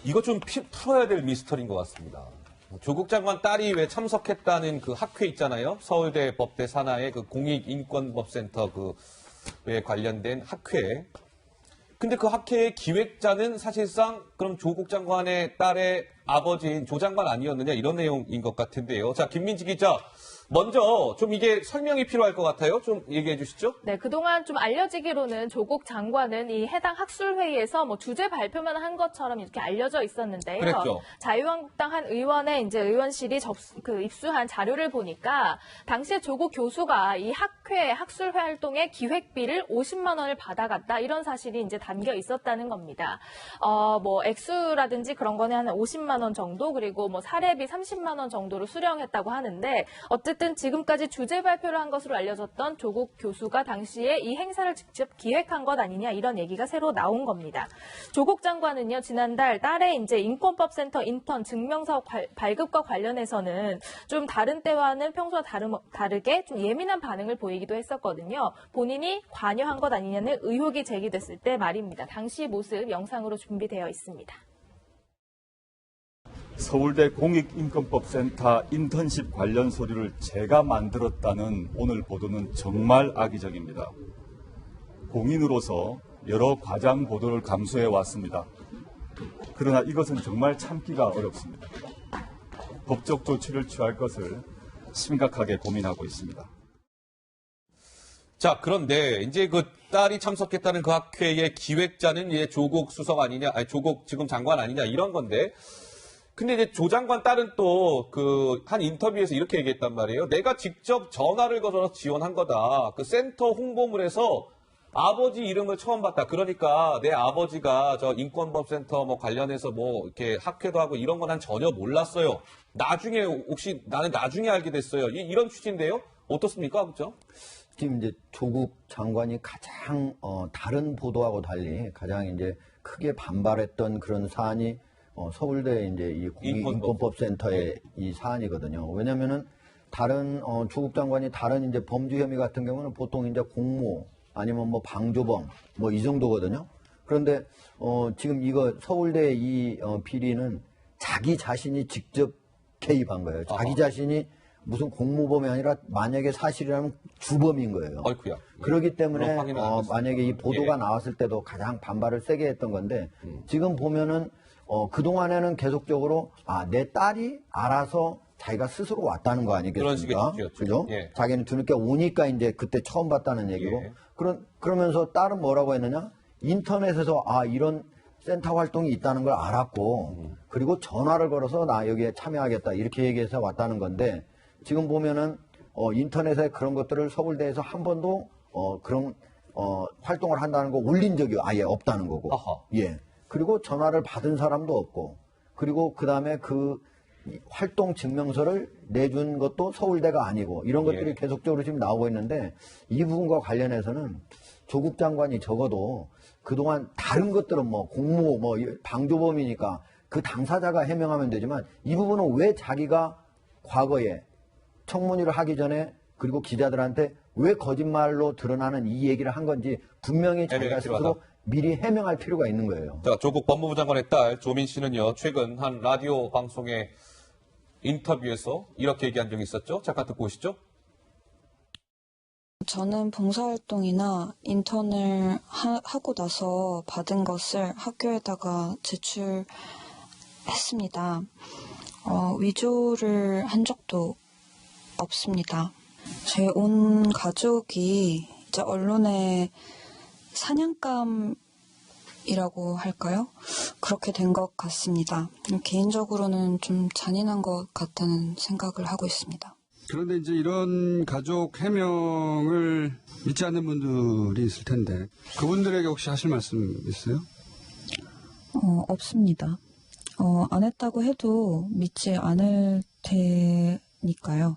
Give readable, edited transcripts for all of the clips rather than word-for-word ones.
이거 좀 풀어야 될 미스터리인 것 같습니다. 조국 장관 딸이 왜 참석했다는 그 학회 있잖아요. 서울대 법대 산하의 그 공익인권법센터 그에 관련된 학회. 근데 그 학회의 기획자는 사실상 그럼 조국 장관의 딸의 아버지인 조 장관 아니었느냐 이런 내용인 것 같은데요. 자, 김민지 기자. 먼저 좀 이게 설명이 필요할 것 같아요. 좀 얘기해 주시죠. 네, 그동안 좀 알려지기로는 조국 장관은 이 해당 학술회의에서 뭐 주제 발표만 한 것처럼 이렇게 알려져 있었는데요. 그랬죠. 자유한국당 한 의원의 이제 의원실이 입수한 자료를 보니까 당시에 조국 교수가 이 학회 학술 활동의 기획비를 50만 원을 받아갔다 이런 사실이 이제 담겨 있었다는 겁니다. 뭐 액수라든지 그런 거는 한 50만 원 정도 그리고 뭐 사례비 30만 원 정도로 수령했다고 하는데 어쨌든 지금까지 주제 발표를 한 것으로 알려졌던 조국 교수가 당시에 이 행사를 직접 기획한 것 아니냐 이런 얘기가 새로 나온 겁니다. 조국 장관은요 지난달 딸의 이제 인권법센터 인턴 증명서 발급과 관련해서는 좀 다른 때와는 평소와 다르게 좀 예민한 반응을 보이기도 했었거든요. 본인이 관여한 것 아니냐는 의혹이 제기됐을 때 말입니다. 당시 모습 영상으로 준비되어 있습니다. 서울대 공익인권법센터 인턴십 관련 서류를 제가 만들었다는 오늘 보도는 정말 악의적입니다. 공인으로서 여러 과장 보도를 감수해 왔습니다. 그러나 이것은 정말 참기가 어렵습니다. 법적 조치를 취할 것을 심각하게 고민하고 있습니다. 자, 그런데 이제 그 딸이 참석했다는 그 학회의 기획자는 조국 수석 아니냐, 아니 조국 지금 장관 아니냐 이런 건데 근데 이제 조 장관 딸은 또 그 한 인터뷰에서 이렇게 얘기했단 말이에요. 내가 직접 전화를 걸어서 지원한 거다. 그 센터 홍보물에서 아버지 이름을 처음 봤다. 그러니까 내 아버지가 저 인권법센터 뭐 관련해서 뭐 이렇게 학회도 하고 이런 건 난 전혀 몰랐어요. 나중에 혹시 나는 나중에 알게 됐어요. 이런 취지인데요. 어떻습니까, 그죠? 지금 이제 조국 장관이 가장 다른 보도하고 달리 가장 이제 크게 반발했던 그런 사안이 서울대 이제 이 공익인권법센터의 이 사안이거든요. 왜냐면은 다른 조국 장관이 다른 이제 범죄 혐의 같은 경우는 보통 이제 공모 아니면 뭐 방조범 뭐 이 정도거든요. 그런데 지금 이거 서울대 이 비리는 자기 자신이 직접 개입한 거예요. 자기 자신이 무슨 공모범이 아니라 만약에 사실이라면 주범인 거예요. 어이쿠야. 그렇기 때문에 만약에 이 보도가 나왔을 때도 가장 반발을 세게 했던 건데 지금 보면은 그동안에는 계속적으로 내 딸이 알아서 자기가 스스로 왔다는 거 아니겠습니까? 그죠? 예. 자기는 뒤늦게 오니까 이제 그때 처음 봤다는 얘기고. 예. 그러면서 딸은 뭐라고 했느냐? 인터넷에서 이런 센터 활동이 있다는 걸 알았고, 그리고 전화를 걸어서 나 여기에 참여하겠다. 이렇게 얘기해서 왔다는 건데, 지금 보면은, 인터넷에 그런 것들을 서울대에서 한 번도, 그런, 활동을 한다는 거 올린 적이 아예 없다는 거고. 아하. 예. 그리고 전화를 받은 사람도 없고, 그리고 그 다음에 그 활동 증명서를 내준 것도 서울대가 아니고, 이런 것들이 계속적으로 지금 나오고 있는데, 이 부분과 관련해서는 조국 장관이 적어도 그동안 다른 것들은 뭐 공모, 뭐 방조범이니까 그 당사자가 해명하면 되지만, 이 부분은 왜 자기가 과거에 청문회를 하기 전에 그리고 기자들한테 왜 거짓말로 드러나는 이 얘기를 한 건지 분명히 자기가 스스로 미리 해명할 필요가 있는 거예요. 자, 조국 법무부 장관의 딸 조민 씨는요, 최근 한 라디오 방송의 인터뷰에서 이렇게 얘기한 적이 있었죠. 잠깐 듣고 오시죠. 저는 봉사활동이나 인턴을 하고 나서 받은 것을 학교에다가 제출했습니다. 위조를 한 적도 없습니다. 제 온 가족이 이제 언론에 사냥감이라고 할까요? 그렇게 된 것 같습니다. 개인적으로는 좀 잔인한 것 같다는 생각을 하고 있습니다. 그런데 이제 이런 가족 해명을 믿지 않는 분들이 있을 텐데 그분들에게 혹시 하실 말씀 있어요? 없습니다. 안 했다고 해도 믿지 않을 테니까요.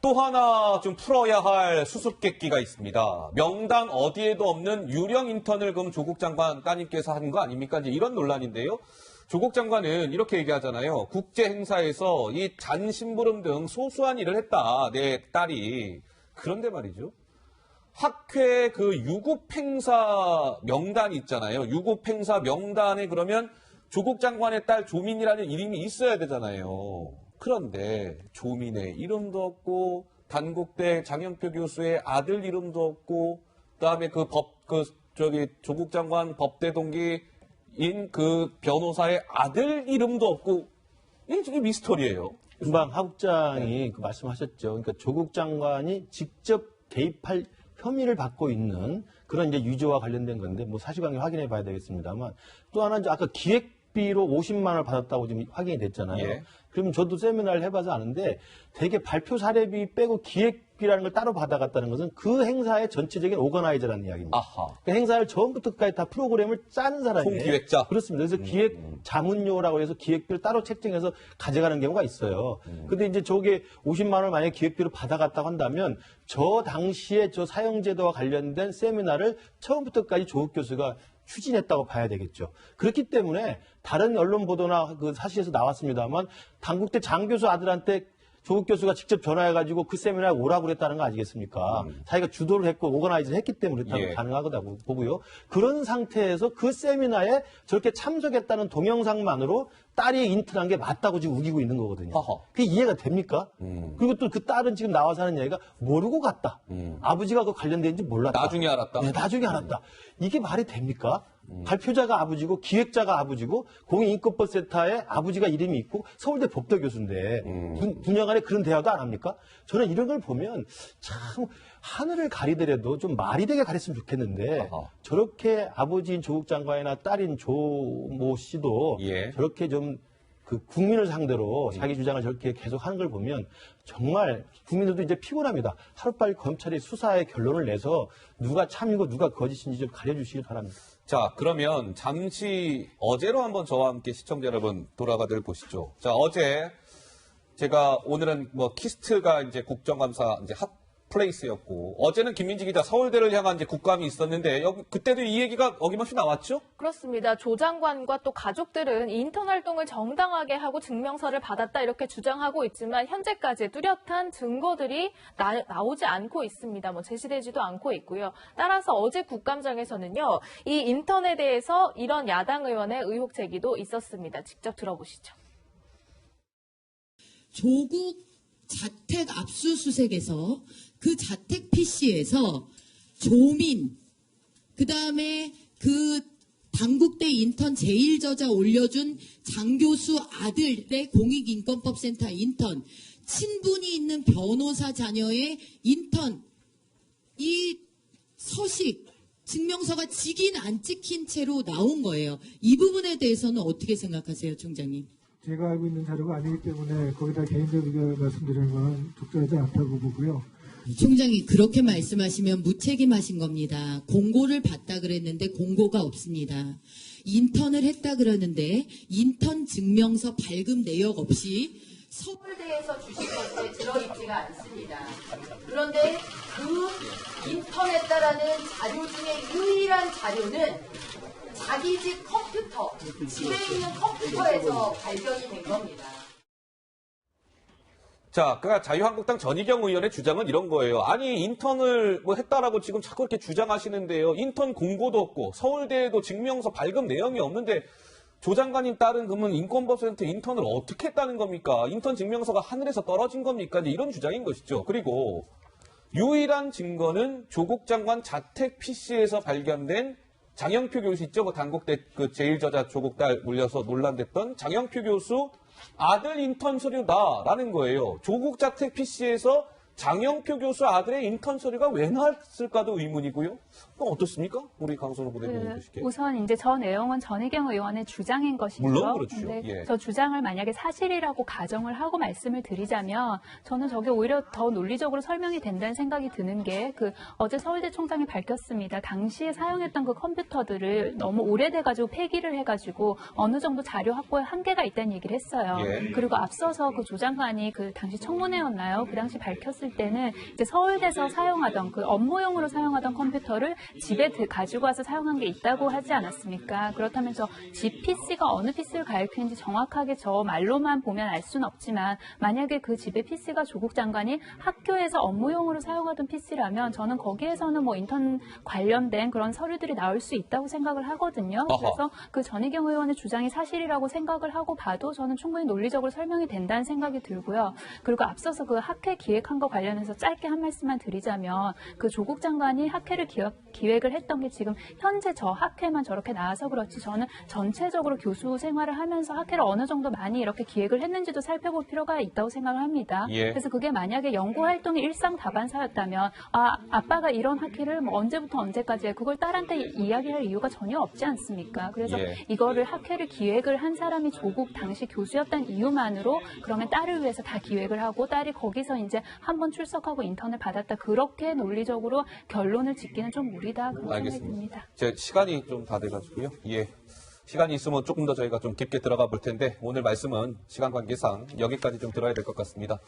또 하나 좀 풀어야 할 수수께끼가 있습니다. 명단 어디에도 없는 유령 인턴을 그럼 조국 장관 따님께서 한 거 아닙니까? 이제 이런 논란인데요. 조국 장관은 이렇게 얘기하잖아요. 국제 행사에서 이 잔심부름 등 소소한 일을 했다. 내 딸이. 그런데 말이죠. 학회 그 유급행사 명단이 있잖아요. 유급행사 명단에 그러면 조국 장관의 딸 조민이라는 이름이 있어야 되잖아요. 그런데 조민의 이름도 없고 단국대 장영표 교수의 아들 이름도 없고 그다음에 조국 장관 법대 동기인 그 변호사의 아들 이름도 없고 이게 미스터리예요. 금방 하국장이 그 말씀하셨죠. 그러니까 조국 장관이 직접 개입할 혐의를 받고 있는 그런 이제 유죄와 관련된 건데 뭐 사실관계 확인해 봐야 되겠습니다만 또 하나 이제 아까 기획비로 50만 원을 받았다고 지금 확인이 됐잖아요. 예. 그러면 저도 세미나를 해봐서 아는데 되게 발표 사례비 빼고 기획비라는 걸 따로 받아갔다는 것은 그 행사의 전체적인 오거나이저라는 이야기입니다. 아하. 그 행사를 처음부터 끝까지 다 프로그램을 짜는 사람이에요. 총기획자. 그렇습니다. 그래서 기획 자문료라고 해서 기획비를 따로 책정해서 가져가는 경우가 있어요. 근데 이제 저게 50만 원을 만약에 기획비로 받아갔다고 한다면 저 당시에 저 사형제도와 관련된 세미나를 처음부터 끝까지 조국 교수가 추진했다고 봐야 되겠죠. 그렇기 때문에 다른 언론 보도나 그 사실에서 나왔습니다만 당국대 장 교수 아들한테 조국 교수가 직접 전화해가지고 그 세미나에 오라고 그랬다는 거 아니겠습니까? 자기가 주도를 했고 오거나이즈를 했기 때문에 가능하다고 보고요. 그런 상태에서 그 세미나에 저렇게 참석했다는 동영상만으로 딸이 인트한 게 맞다고 지금 우기고 있는 거거든요. 그게 이해가 됩니까? 그리고 또 그 딸은 지금 나와서 하는 얘기가 모르고 갔다. 아버지가 그 관련된지 몰랐다. 나중에 알았다. 네, 나중에 알았다. 이게 말이 됩니까? 발표자가 아버지고 기획자가 아버지고 공익인권법센터에 아버지가 이름이 있고 서울대 법대 교수인데 분야간에 그런 대화도 안 합니까? 저는 이런 걸 보면 참 하늘을 가리더라도 좀 말이 되게 가렸으면 좋겠는데 저렇게 아버지인 조국 장관이나 딸인 조모 씨도 예. 저렇게 좀 그 국민을 상대로 자기 주장을 저렇게 계속 하는 걸 보면 정말 국민들도 이제 피곤합니다. 하루빨리 검찰이 수사의 결론을 내서 누가 참이고 누가 거짓인지 좀 가려주시기 바랍니다. 자, 그러면 잠시 어제로 한번 저와 함께 시청자 여러분 돌아가들 보시죠. 자, 어제 제가 오늘은 뭐 키스트가 이제 국정감사 이제 핫플레이스였고 어제는 김민지 기자 서울대를 향한 이제 국감이 있었는데 그때도 이 얘기가 어김없이 나왔죠? 그렇습니다. 조 장관과 또 가족들은 인턴 활동을 정당하게 하고 증명서를 받았다 이렇게 주장하고 있지만 현재까지 뚜렷한 증거들이 나오지 않고 있습니다. 뭐 제시되지도 않고 있고요. 따라서 어제 국감장에서는요. 이 인턴에 대해서 이런 야당 의원의 의혹 제기도 있었습니다. 직접 들어보시죠. 조국 자택 압수수색에서 그 자택 PC에서 조민, 그 다음에 그 당국대 인턴 제1저자 올려준 장 교수 아들의 공익인권법센터 인턴, 친분이 있는 변호사 자녀의 인턴, 이 서식, 증명서가 찍힌 안 찍힌 채로 나온 거예요. 이 부분에 대해서는 어떻게 생각하세요, 총장님? 제가 알고 있는 자료가 아니기 때문에 거기다 개인적 의견을 말씀드리는 건 적절하지 않다고 보고요. 총장이 그렇게 말씀하시면 무책임하신 겁니다. 공고를 받다 그랬는데 공고가 없습니다. 인턴을 했다 그러는데 인턴 증명서 발급 내역 없이 서울대에서 주신 것에 들어있지가 않습니다. 그런데 그 인턴했다라는 자료 중에 유일한 자료는 자기 집 컴퓨터, 집에 있는 컴퓨터에서 발견이 된 겁니다. 자, 그러니까 자유한국당 전희경 의원의 주장은 이런 거예요. 아니, 인턴을 뭐 했다라고 지금 자꾸 이렇게 주장하시는데요. 인턴 공고도 없고 서울대에도 증명서 발급 내용이 없는데 조 장관님 딸은 그러면 인권법센터 인턴을 어떻게 했다는 겁니까? 인턴 증명서가 하늘에서 떨어진 겁니까? 이런 주장인 것이죠. 그리고 유일한 증거는 조국 장관 자택 PC에서 발견된 장영표 교수 있죠? 그 당국대 그 제1저자 조국 딸 물려서 논란됐던 장영표 교수 아들 인턴 서류다라는 거예요. 조국 자택 PC에서 장영표 교수 아들의 인턴 서류가 왜 나왔을까도 의문이고요. 어떻습니까? 우리 강선우 부대변인 보시기에. 우선 이제 저 내용은 전희경 의원의 주장인 것이죠. 물론 그렇죠. 근데 예. 저 주장을 만약에 사실이라고 가정을 하고 말씀을 드리자면 저는 저게 오히려 더 논리적으로 설명이 된다는 생각이 드는 게 그 어제 서울대 총장이 밝혔습니다. 당시에 사용했던 그 컴퓨터들을 너무 오래돼가지고 폐기를 해가지고 어느 정도 자료 확보에 한계가 있다는 얘기를 했어요. 예. 그리고 앞서서 그 조 장관이 그 당시 청문회였나요? 그 당시 밝혔을 했을 때는 이제 서울대에서 사용하던 그 업무용으로 사용하던 컴퓨터를 집에 가지고 와서 사용한 게 있다고 하지 않았습니까? 그렇다면 저 집 PC가 어느 PC를 가리키는지 정확하게 저 말로만 보면 알 수는 없지만 만약에 그 집의 PC가 조국 장관이 학교에서 업무용으로 사용하던 PC라면 저는 거기에서는 뭐 인턴 관련된 그런 서류들이 나올 수 있다고 생각을 하거든요. 그래서 그 전희경 의원의 주장이 사실이라고 생각을 하고 봐도 저는 충분히 논리적으로 설명이 된다는 생각이 들고요. 그리고 앞서서 그 학회 기획한 거 관련해서 짧게 한 말씀만 드리자면 그 조국 장관이 학회를 기획을 했던 게 지금 현재 저 학회만 저렇게 나와서 그렇지 저는 전체적으로 교수 생활을 하면서 학회를 어느 정도 많이 이렇게 기획을 했는지도 살펴볼 필요가 있다고 생각을 합니다. 예. 그래서 그게 만약에 연구 활동이 일상다반사였다면 아빠가 이런 학회를 뭐 언제부터 언제까지 해 그걸 딸한테 이야기할 이유가 전혀 없지 않습니까? 그래서 예. 이거를 학회를 기획을 한 사람이 조국 당시 교수였다는 이유만으로 그러면 딸을 위해서 다 기획을 하고 딸이 거기서 이제 한번 출석하고 인턴을 받았다. 그렇게 논리적으로 결론을 짓기는 좀 무리다. 그런 생각이 알겠습니다. 듭니다. 제 시간이 좀 다 돼가지고요. 예. 시간이 있으면 조금 더 저희가 좀 깊게 들어가 볼 텐데 오늘 말씀은 시간 관계상 여기까지 좀 들어야 될 것 같습니다.